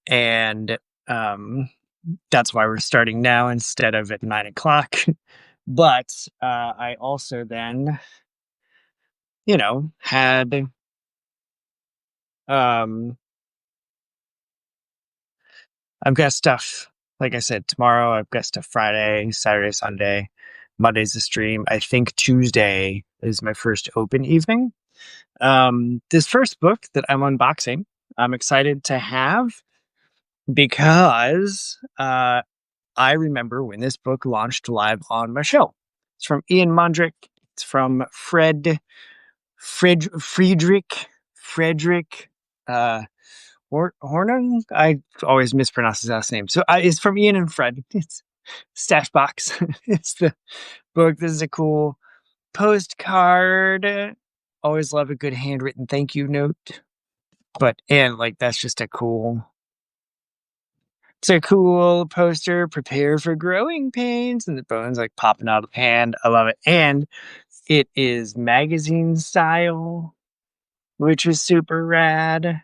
and that's why we're starting now instead of at 9 o'clock. But I also then, had um, I've got stuff. Like I said, tomorrow I've got stuff Friday, Saturday, Sunday. Monday's the stream. I think Tuesday is my first open evening. This first book that I'm unboxing, I'm excited to have because I remember when this book launched live on my show. It's from Ian Mondrick. It's from Frederick Hornung. I always mispronounce his last name. So it's from Ian and Fred. It's Stash Box. It's the book. This is a cool postcard. Always love a good handwritten thank you note. That's just it's a cool poster. Prepare for growing pains, and the bones like popping out of the hand. I love it. And it is magazine style, which is super rad.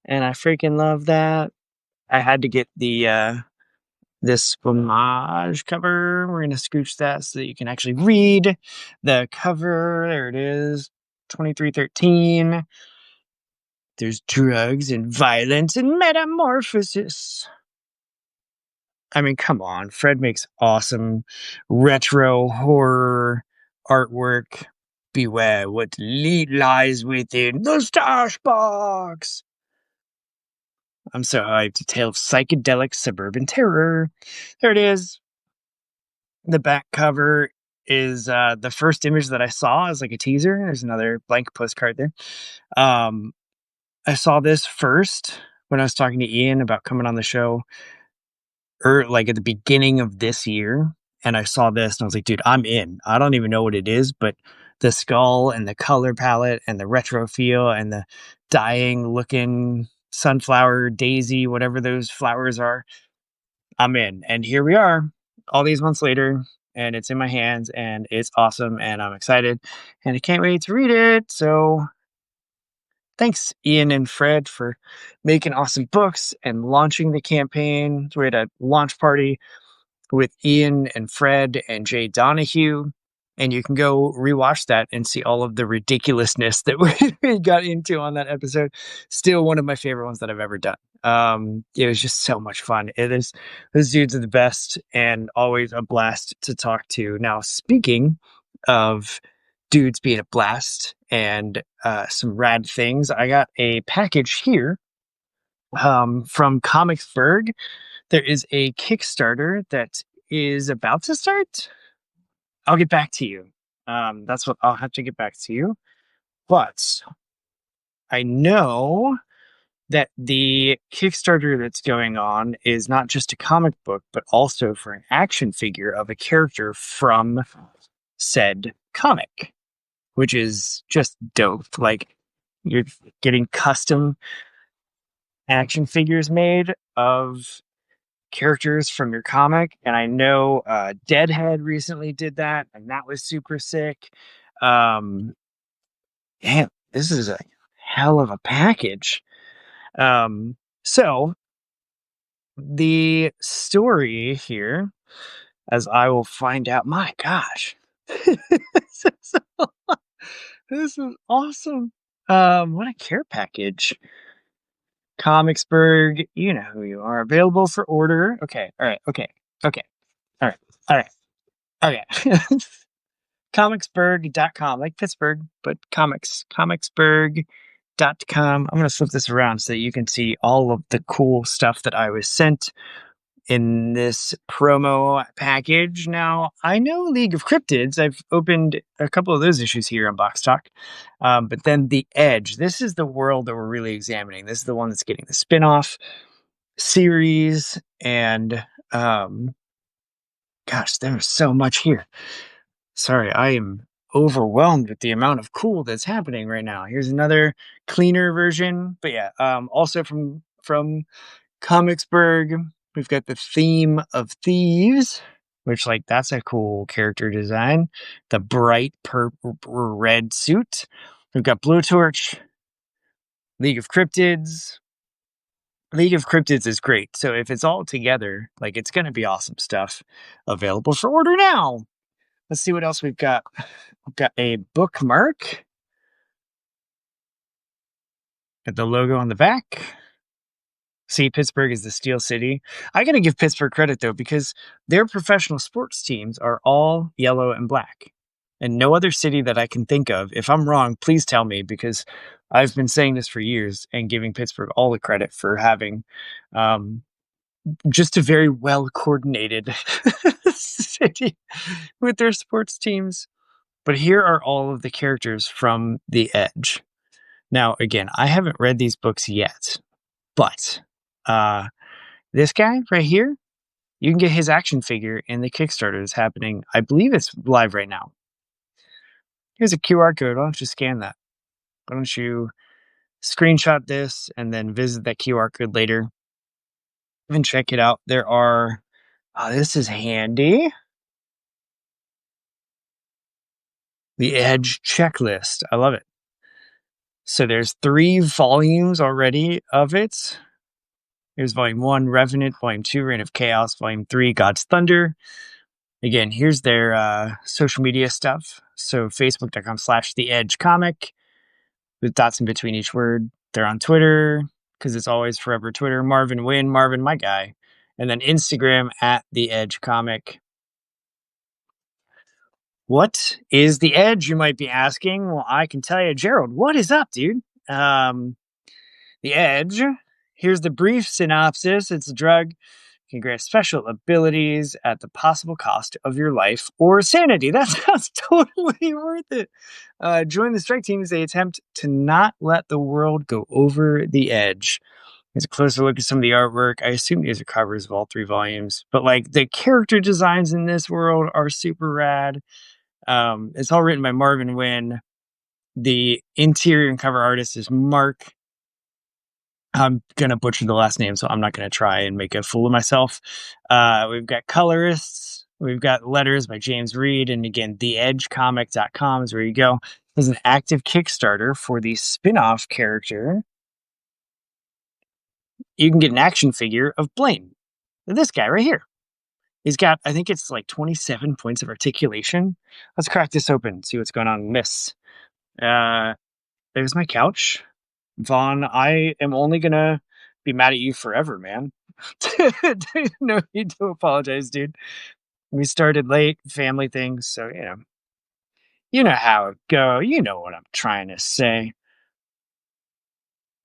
And I freaking love that. I had to get this homage cover. We're gonna scooch that so that you can actually read the cover. There it is. 2313. There's drugs and violence and metamorphosis. I mean, come on. Fred makes awesome retro horror artwork. Beware what lies within the stash box. I'm so hyped. A tale of psychedelic suburban terror. There it is. The back cover is the first image that I saw as like a teaser. There's another blank postcard there. I saw this first when I was talking to Ian about coming on the show, or like at the beginning of this year. And I saw this and I was like, dude, I'm in. I don't even know what it is, but the skull and the color palette and the retro feel and the dying looking sunflower, daisy, whatever those flowers are, I'm in. And here we are all these months later, and it's in my hands and it's awesome and I'm excited and I can't wait to read it. So thanks, Ian and Fred, for making awesome books and launching the campaign. We had a launch party with Ian and Fred and Jay Donahue. And you can go rewatch that and see all of the ridiculousness that we got into on that episode. Still one of my favorite ones that I've ever done. It was just so much fun. Those dudes are the best and always a blast to talk to. Now, speaking of dudes being a blast and some rad things, I got a package here from Comicsburg. There is a Kickstarter that is about to start. I'll get back to you. That's what I'll have to get back to you. But I know that the Kickstarter that's going on is not just a comic book, but also for an action figure of a character from said comic, which is just dope. Like, you're getting custom action figures made of characters from your comic. And I know Deadhead recently did that, and that was super sick. Damn, this is a hell of a package. So the story here, as I will find out, my gosh, this is awesome. What a care package. Comicsburg, you know who you are. Available for order. Okay, all right, okay, all right, all right, okay. Comicsburg.com, like Pittsburgh, but comicsburg.com. I'm going to flip this around so that you can see all of the cool stuff that I was sent in this promo package. Now, I know League of Cryptids. I've opened a couple of those issues here on Box Talk. But then The Edge, this is the world that we're really examining. This is the one that's getting the spin-off series. And gosh, there's so much here. Sorry, I am overwhelmed with the amount of cool that's happening right now. Here's another cleaner version. But yeah, also from Comicsburg, we've got the Theme of Thieves, which, like, that's a cool character design. The bright purple red suit. We've got Blue Torch, League of Cryptids, League of Cryptids is great. So if it's all together, like it's going to be awesome stuff. Available for order now. Let's see what else we've got. We've got a bookmark. Got the logo on the back. See, Pittsburgh is the Steel City. I got to give Pittsburgh credit though, because their professional sports teams are all yellow and black. And no other city that I can think of. If I'm wrong, please tell me, because I've been saying this for years and giving Pittsburgh all the credit for having um, just a very well coordinated city with their sports teams. But here are all of the characters from The Edge. Now, again, I haven't read these books yet, but this guy right here, you can get his action figure in the Kickstarter that's happening. I believe it's live right now. Here's a QR code. Why don't you scan that? Why don't you screenshot this and then visit that QR code later and check it out? There are, this is handy. The Edge checklist. I love it. So there's 3 volumes already of it. Here's volume 1, Revenant, volume 2, Reign of Chaos, volume 3, God's Thunder. Again, here's their social media stuff. So facebook.com/The Edge Comic with dots in between each word. They're on Twitter, because it's always forever Twitter. Marvin Wynn, Marvin, my guy. And then Instagram @The Edge Comic. What is The Edge, you might be asking? Well, I can tell you, Gerald, what is up, dude? The Edge, here's the brief synopsis. It's a drug can grant special abilities at the possible cost of your life or sanity. That sounds totally worth it. Join the strike team as they attempt to not let the world go over the edge. Here's a closer look at some of the artwork. I assume these are covers of all 3 volumes, but like the character designs in this world are super rad. It's all written by Marvin Wynn. The interior and cover artist is Mark. I'm going to butcher the last name, so I'm not going to try and make a fool of myself. We've got colorists. We've got letters by James Reed. And again, theedgecomic.com is where you go. There's an active Kickstarter for the spin-off character. You can get an action figure of Blaine. This guy right here. He's got, I think it's like 27 points of articulation. Let's crack this open, see what's going on in this. There's my couch. Vaughn, I am only gonna be mad at you forever, man. No need to apologize, dude. We started late, family things, so you know how it go. You know what I'm trying to say.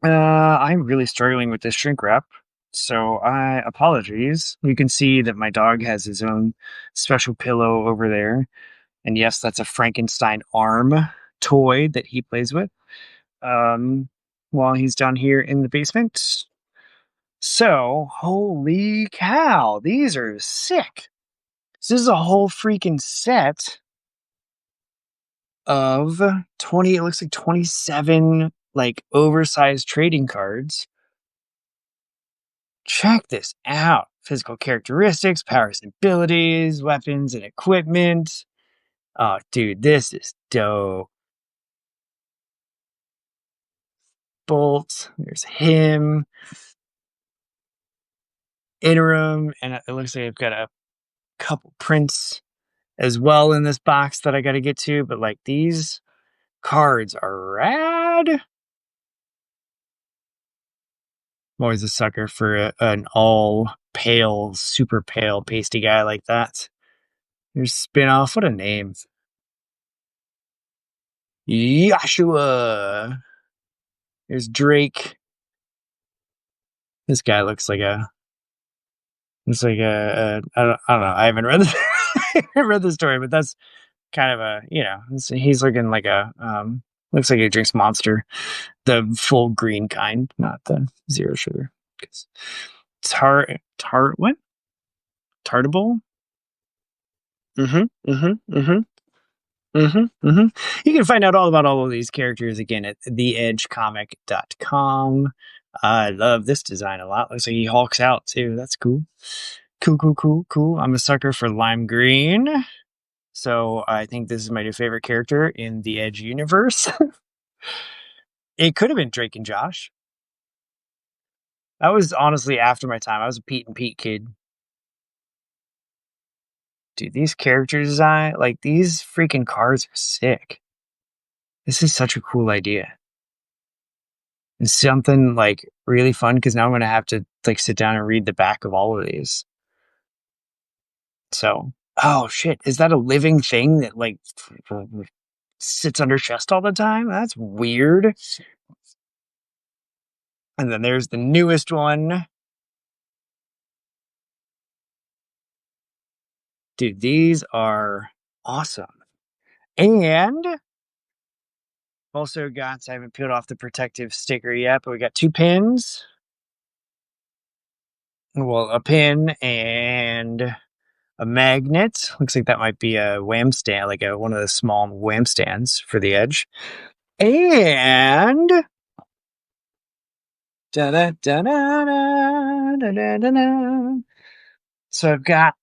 I'm really struggling with this shrink wrap, so I apologies. You can see that my dog has his own special pillow over there, and yes, that's a Frankenstein arm toy that he plays with. While he's down here in the basement. So, holy cow, these are sick. So this is a whole freaking set of 20, it looks like 27 like oversized trading cards. Check this out. Physical characteristics, powers and abilities, weapons and equipment. Oh, dude, this is dope. Bolt, there's him. Interim, and it looks like I've got a couple prints as well in this box that I got to get to, but like these cards are rad. I'm always a sucker for an all pale, super pale, pasty guy like that. There's Spinoff. What a name. Joshua. There's Drake. This guy looks like a I don't know. I haven't read the, I haven't read the story, but that's kind of a, he's looking like a, looks like he drinks Monster, the full green kind, not the 0 sugar. What? Tartable? You can find out all about all of these characters again at theedgecomic.com. I love this design a lot. Looks like he hulks out too. That's cool. Cool. I'm a sucker for lime green. So I think this is my new favorite character in the Edge universe. It could have been Drake and Josh. I was honestly after my time. I was a Pete and Pete kid. Dude, these character design, like these freaking cards are sick. This is such a cool idea. And something like really fun because now I'm gonna have to like sit down and read the back of all of these. So, oh shit, is that a living thing that like sits under chest all the time? That's weird. And then there's the newest one. Dude, these are awesome. And also got, I haven't peeled off the protective sticker yet, but we got 2 pins. Well, a pin and a magnet. Looks like that might be a wham stand, like one of the small wham stands for the edge. And da da da da da da da da. So I've got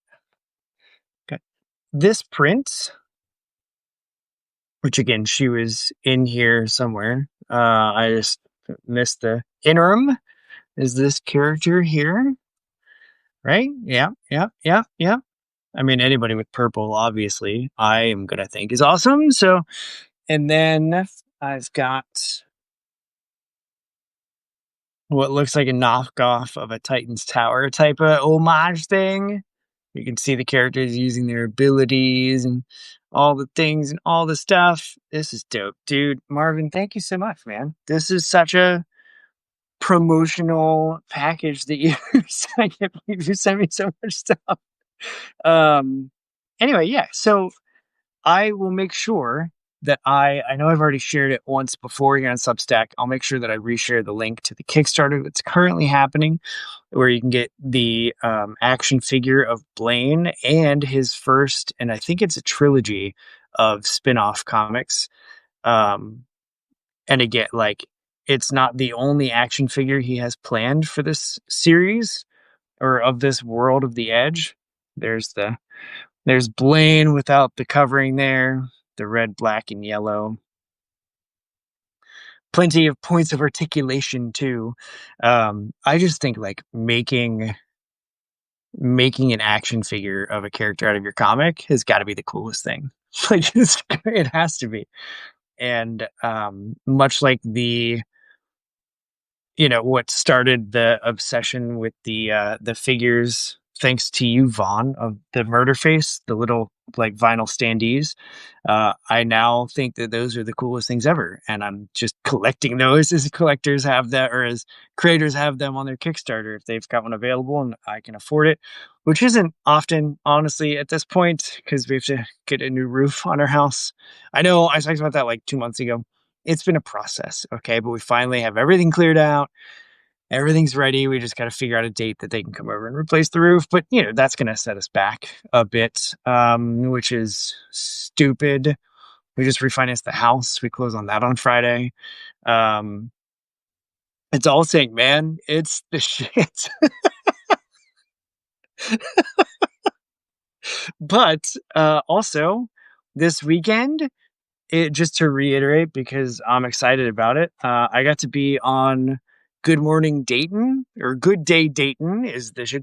this print, which again she was in here somewhere. I just missed the interim. Is this character here? Right? Yeah, yeah, yeah, yeah. I mean, anybody with purple, obviously, I am gonna think is awesome. So, and then I've got what looks like a knockoff of a Titan's Tower type of homage thing. You can see the characters using their abilities and all the things and all the stuff. This is dope, dude. Marvin, thank you so much, man. This is such a promotional package that you I can't believe you sent me so much stuff. Um anyway, yeah. So I will make sure that I know I've already shared it once before here on Substack. I'll make sure that I reshare the link to the Kickstarter that's currently happening, where you can get the action figure of Blaine and his first, and I think it's a trilogy of spin-off comics. And again, like it's not the only action figure he has planned for this series or of this world of the Edge. There's Blaine without the covering there, the red, black, and yellow. Plenty of points of articulation too. I just think like making an action figure of a character out of your comic has got to be the coolest thing. Like it has to be. And much like what started the obsession with the figures, thanks to you, Vaughn, of the murder face, the little like vinyl standees. I now think that those are the coolest things ever, and I'm just collecting those as collectors have that, or as creators have them on their Kickstarter if they've got one available and I can afford it, which isn't often, honestly, at this point, because we have to get a new roof on our house. I know I talked about that like 2 months ago. It's been a process, okay, but we finally have everything cleared out. Everything's ready. We just got to figure out a date that they can come over and replace the roof. But that's going to set us back a bit, which is stupid. We just refinanced the house. We close on that on Friday. It's all saying, man, it's the shit. But also this weekend, just to reiterate, because I'm excited about it, I got to be on Good Morning Dayton, or Good Day Dayton is the show.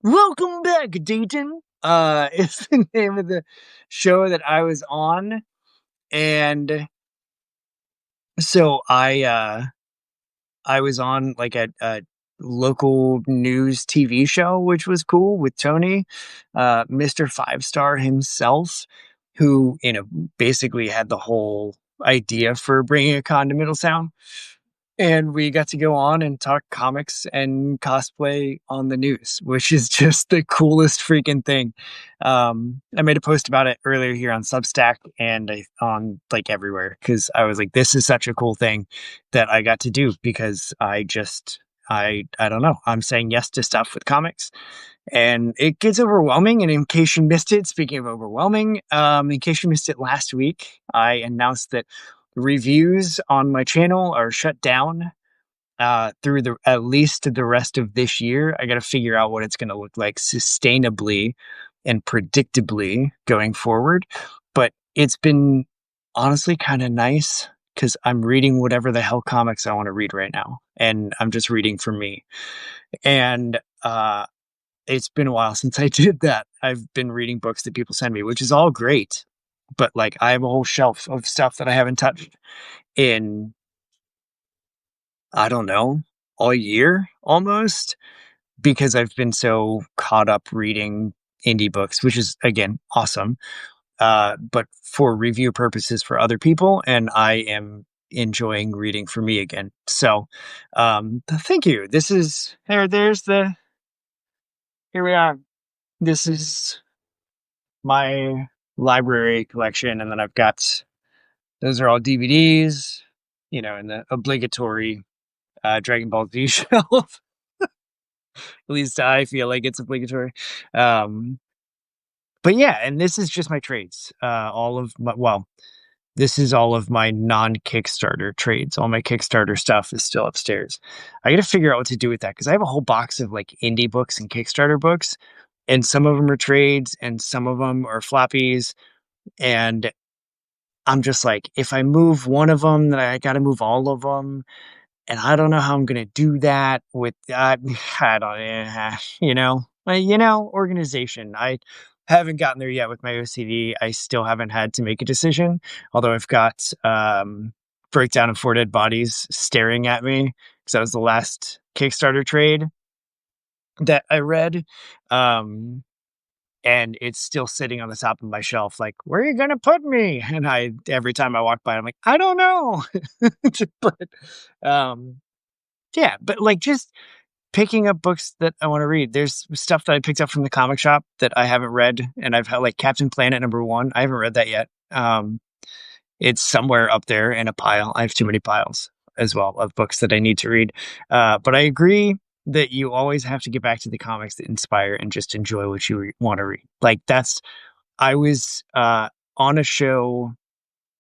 Welcome back, Dayton. Is the name of the show that I was on. And so I was on like a local news TV show, which was cool, with Tony, Mr. Five Star himself, who, basically had the whole idea for bringing a con to Middletown. And we got to go on and talk comics and cosplay on the news, which is just the coolest freaking thing. I made a post about it earlier here on Substack and on like everywhere, because I was like, this is such a cool thing that I got to do, because I don't know, I'm saying yes to stuff with comics. And it gets overwhelming. And in case you missed it, speaking of overwhelming, in case you missed it last week, I announced that reviews on my channel are shut down through at least the rest of this year. I got to figure out what it's going to look like sustainably and predictably going forward. But it's been honestly kind of nice because I'm reading whatever the hell comics I want to read right now, and I'm just reading for me. And it's been a while since I did that. I've been reading books that people send me, which is all great, but like I have a whole shelf of stuff that I haven't touched in, I don't know, all year almost, because I've been so caught up reading indie books, which is again awesome. But for review purposes for other people, and I am enjoying reading for me again. So, thank you. This is there's the here we are. This is my library collection, and then I've got those are all DVDs, in the obligatory Dragon Ball Z shelf. At least I feel like it's obligatory. Um, but yeah, and this is just my trades. This is all of my non-Kickstarter trades. All my Kickstarter stuff is still upstairs. I got to figure out what to do with that because I have a whole box of like indie books and Kickstarter books, and some of them are trades and some of them are floppies. And I'm just like, if I move one of them, then I got to move all of them. And I don't know how I'm gonna do that with I don't organization. I haven't gotten there yet with my OCD. I still haven't had to make a decision, although I've got Breakdown of Four Dead Bodies staring at me because that was the last Kickstarter trade that I read. And it's still sitting on the top of my shelf, like, where are you gonna put me? And every time I walk by, I'm like, I don't know. But um yeah, but like just picking up books that I want to read. There's stuff that I picked up from the comic shop that I haven't read, and I've had like Captain Planet #1. I haven't read that yet. It's somewhere up there in a pile. I have too many piles as well of books that I need to read. But I agree that you always have to get back to the comics that inspire and just enjoy what you want to read. Like I was on a show.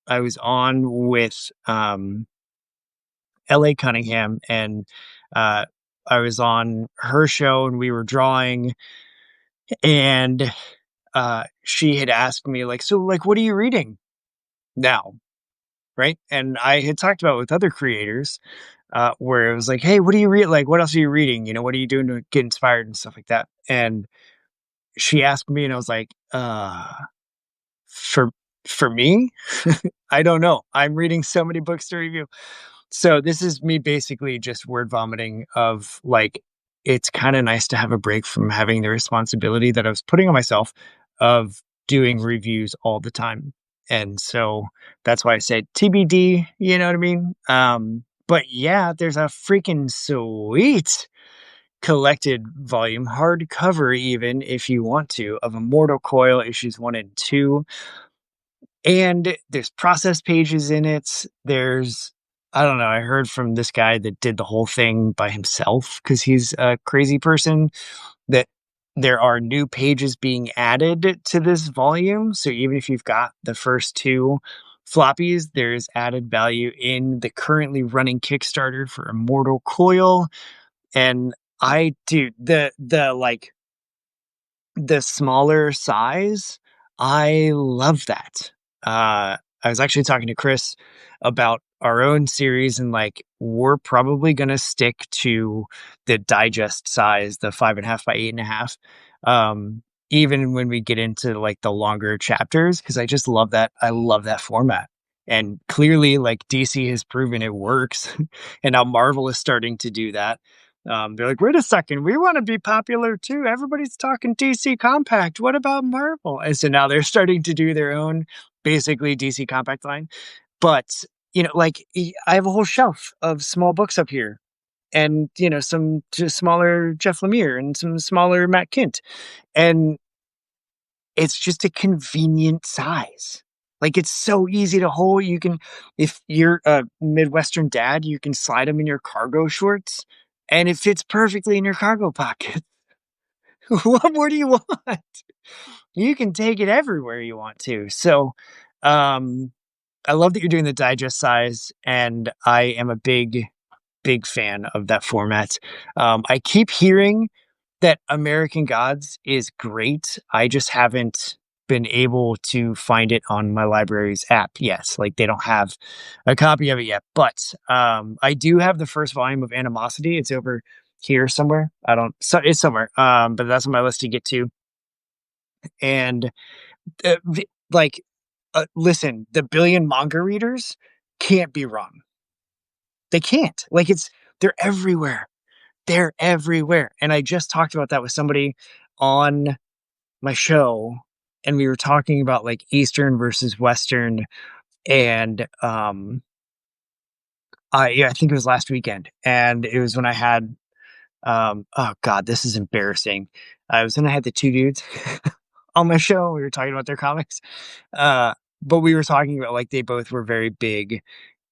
I was on with L.A. Cunningham, and uh, I was on her show, and we were drawing, and she had asked me like, "So, like, what are you reading now?" Right? And I had talked about it with other creators, where it was like, "Hey, what do you read? Like, what else are you reading? What are you doing to get inspired and stuff like that?" And she asked me, and I was like, for for me, I don't know. I'm reading so many books to review." So this is me basically just word vomiting of like, it's kind of nice to have a break from having the responsibility that I was putting on myself of doing reviews all the time. And so that's why I said TBD, you know what I mean? But yeah, there's a freaking sweet collected volume, hardcover even if you want to, of Immortal Coil issues 1 and 2. And there's process pages in it. I don't know, I heard from this guy that did the whole thing by himself because he's a crazy person, that there are new pages being added to this volume. So even if you've got the first two floppies, there's added value in the currently running Kickstarter for Immortal Coil. And I do the smaller size, I love that. I was actually talking to Chris about our own series, and like we're probably gonna stick to the digest size, the 5.5 by 8.5. Even when we get into like the longer chapters, because I just love that. I love that format. And clearly, like DC has proven it works, and now Marvel is starting to do that. They're like, wait a second, we want to be popular too. Everybody's talking DC Compact. What about Marvel? And so now they're starting to do their own, basically DC Compact line. But, like I have a whole shelf of small books up here, and, some just smaller Jeff Lemire and some smaller Matt Kint. And it's just a convenient size. Like, it's so easy to hold. If you're a Midwestern dad, you can slide them in your cargo shorts, and it fits perfectly in your cargo pocket. What more do you want? You can take it everywhere you want to. So, I love that you're doing the digest size, and I am a big, big fan of that format. I keep hearing that American Gods is great. I just haven't been able to find it on my library's app. Yes, like they don't have a copy of it yet, but I do have the first volume of Animosity. It's over here somewhere. I don't. So it's somewhere. But that's on my list to get to. And like, listen, the billion manga readers can't be wrong. They can't. Like they're everywhere. They're everywhere. And I just talked about that with somebody on my show, and we were talking about like Eastern versus Western, and I think it was last weekend, and it was when I had oh god, this is embarrassing. I was when I had the two dudes on my show. We were talking about their comics, uh, but we were talking about like they both were very big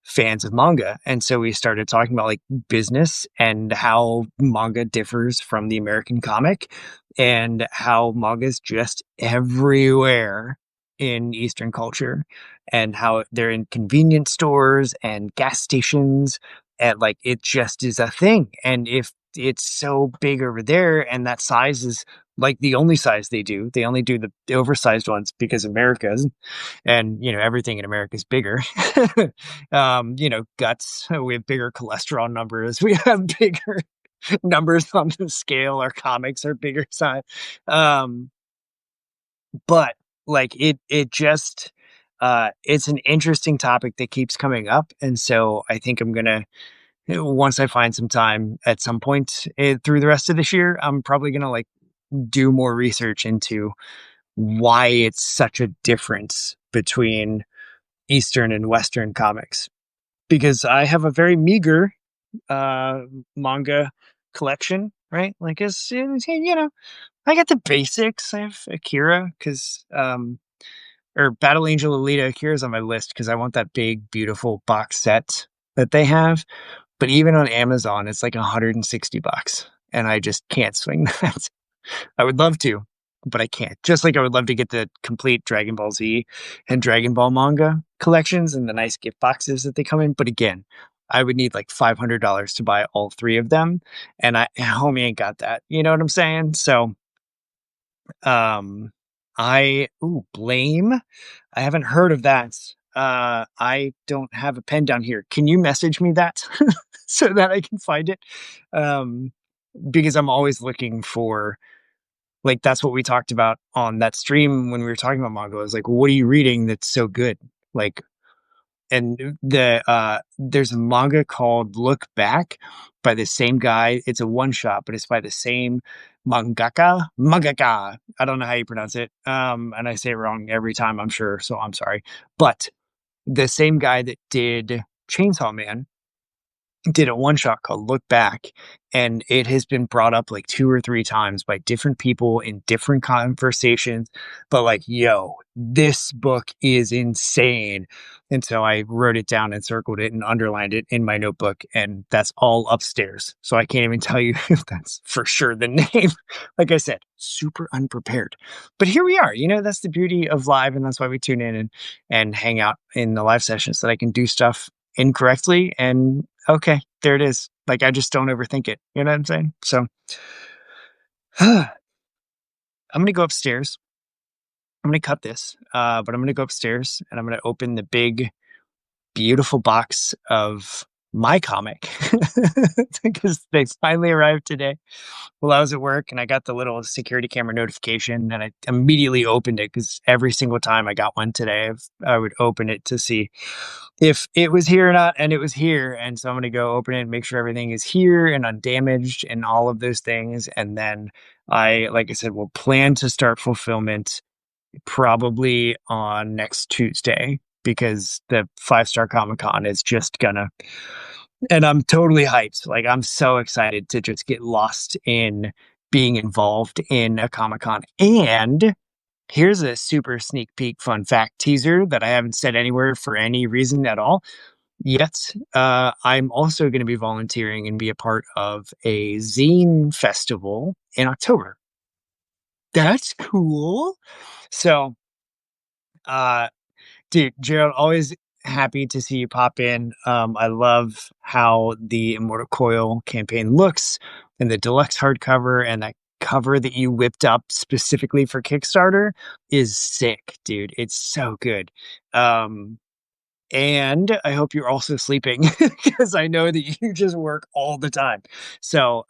fans of manga. And so we started talking about like business and how manga differs from the American comic and how manga is just everywhere in Eastern culture and how they're in convenience stores and gas stations and like it just is a thing. And if it's so big over there and that size is like the only size they do, they only do the oversized ones because America's and everything in America is bigger. Guts. We have bigger cholesterol numbers. We have bigger numbers on the scale. Our comics are bigger size. Um, but like it just it's an interesting topic that keeps coming up, and so I think I'm gonna once I find some time at some point through the rest of this year, I'm probably gonna like do more research into why it's such a difference between Eastern and Western comics because I have a very meager uh manga collection, right? Like I got the basics. I have Akira because or Battle Angel Alita. Akira's on my list because I want that big beautiful box set that they have. But even on Amazon, it's like $160 and I just can't swing that. I would love to, but I can't. Just like I would love to get the complete Dragon Ball Z and Dragon Ball manga collections and the nice gift boxes that they come in. But again, I would need like $500 to buy all three of them. And homie ain't got that. You know what I'm saying? So, um, Blame. I haven't heard of that. I don't have a pen down here. Can you message me that so that I can find it? Um, because I'm always looking for like that's what we talked about on that stream when we were talking about manga. Is like, what are you reading that's so good? Like, and there's a manga called Look Back by the same guy. It's a one shot, but it's by the same mangaka. I don't know how you pronounce it. And I say it wrong every time, I'm sure, so I'm sorry. But the same guy that did Chainsaw Man did a one shot called Look Back, and it has been brought up like two or three times by different people in different conversations. But like, yo, this book is insane. And so I wrote it down and circled it and underlined it in my notebook, and that's all upstairs. So I can't even tell you if that's for sure the name. Like I said, super unprepared. But here we are. That's the beauty of live, and that's why we tune in and hang out in the live sessions so that I can do stuff incorrectly and okay, there it is. Like I just don't overthink it. You know what I'm saying? So I'm gonna go upstairs. I'm gonna cut this, but I'm gonna go upstairs and I'm gonna open the big, beautiful box of my comic because they finally arrived today. Well, I was at work and I got the little security camera notification and I immediately opened it because every single time I got one today, I would open it to see if it was here or not, and it was here. And so I'm going to go open it and make sure everything is here and undamaged and all of those things. And then like I said, will plan to start fulfillment probably on next Tuesday because the 5 Star Comic Con is just gonna, and I'm totally hyped. Like I'm so excited to just get lost in being involved in a Comic Con. And here's a super sneak peek fun fact teaser that I haven't said anywhere for any reason at all yet. I'm also going to be volunteering and be a part of a zine festival in October. That's cool. So, uh, dude, Gerald, always happy to see you pop in. I love how the Immortal Coil campaign looks and the deluxe hardcover and that cover that you whipped up specifically for Kickstarter is sick, dude. It's so good. Um, and I hope you're also sleeping because I know that you just work all the time. So,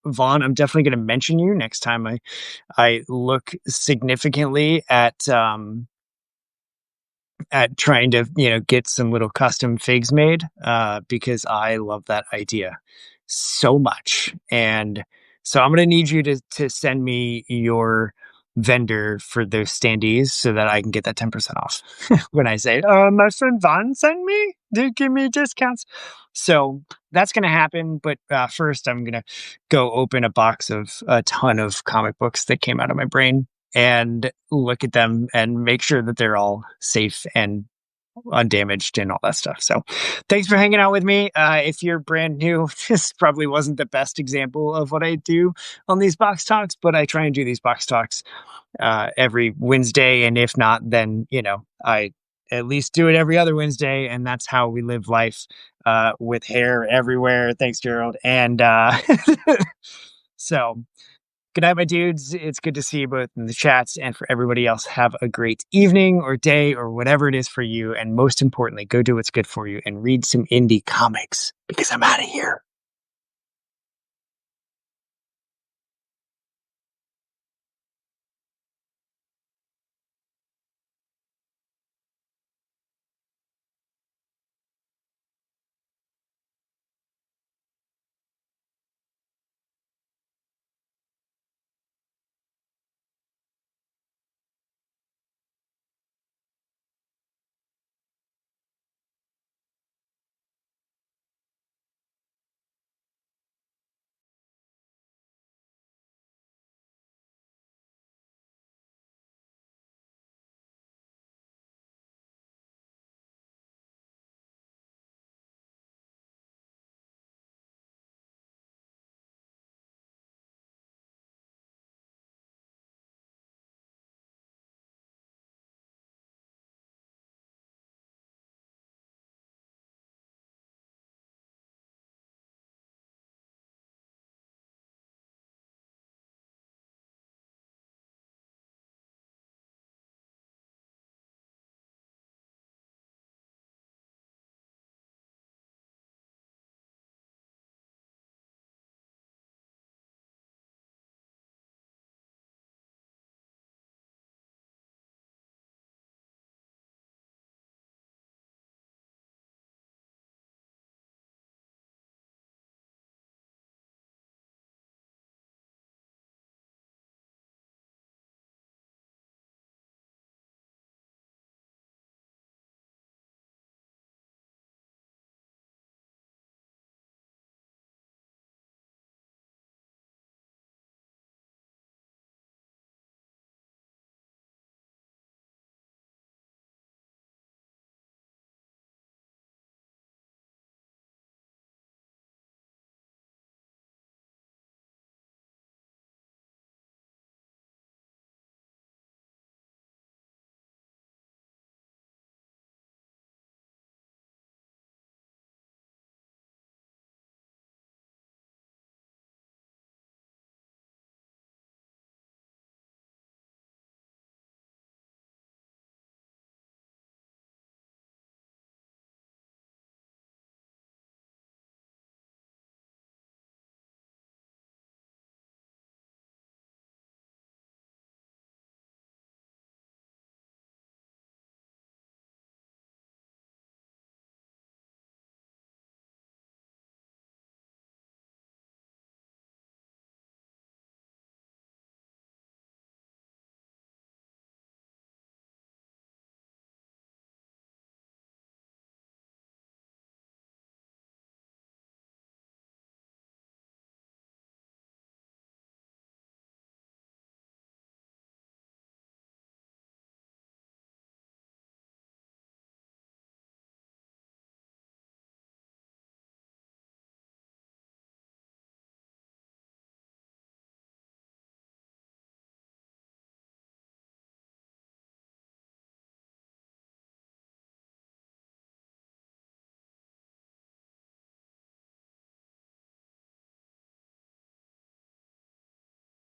Vaughn, I'm definitely going to mention you next time I look significantly at trying to, get some little custom figs made, because I love that idea so much. And so I'm gonna need you to send me your vendor for those standees so that I can get that 10% off when I say, my friend Vaughn sent me to give me discounts. So that's gonna happen. But first, I'm gonna go open a box of a ton of comic books that came out of my brain and look at them and make sure that they're all safe and undamaged and all that stuff. So thanks for hanging out with me. If you're brand new, this probably wasn't the best example of what I do on these box talks, but I try and do these box talks every Wednesday. And if not, then, I at least do it every other Wednesday. And that's how we live life with hair everywhere. Thanks, Gerald. And so good night, my dudes. It's good to see you both in the chats. And for everybody else, have a great evening or day or whatever it is for you. And most importantly, go do what's good for you and read some indie comics because I'm out of here.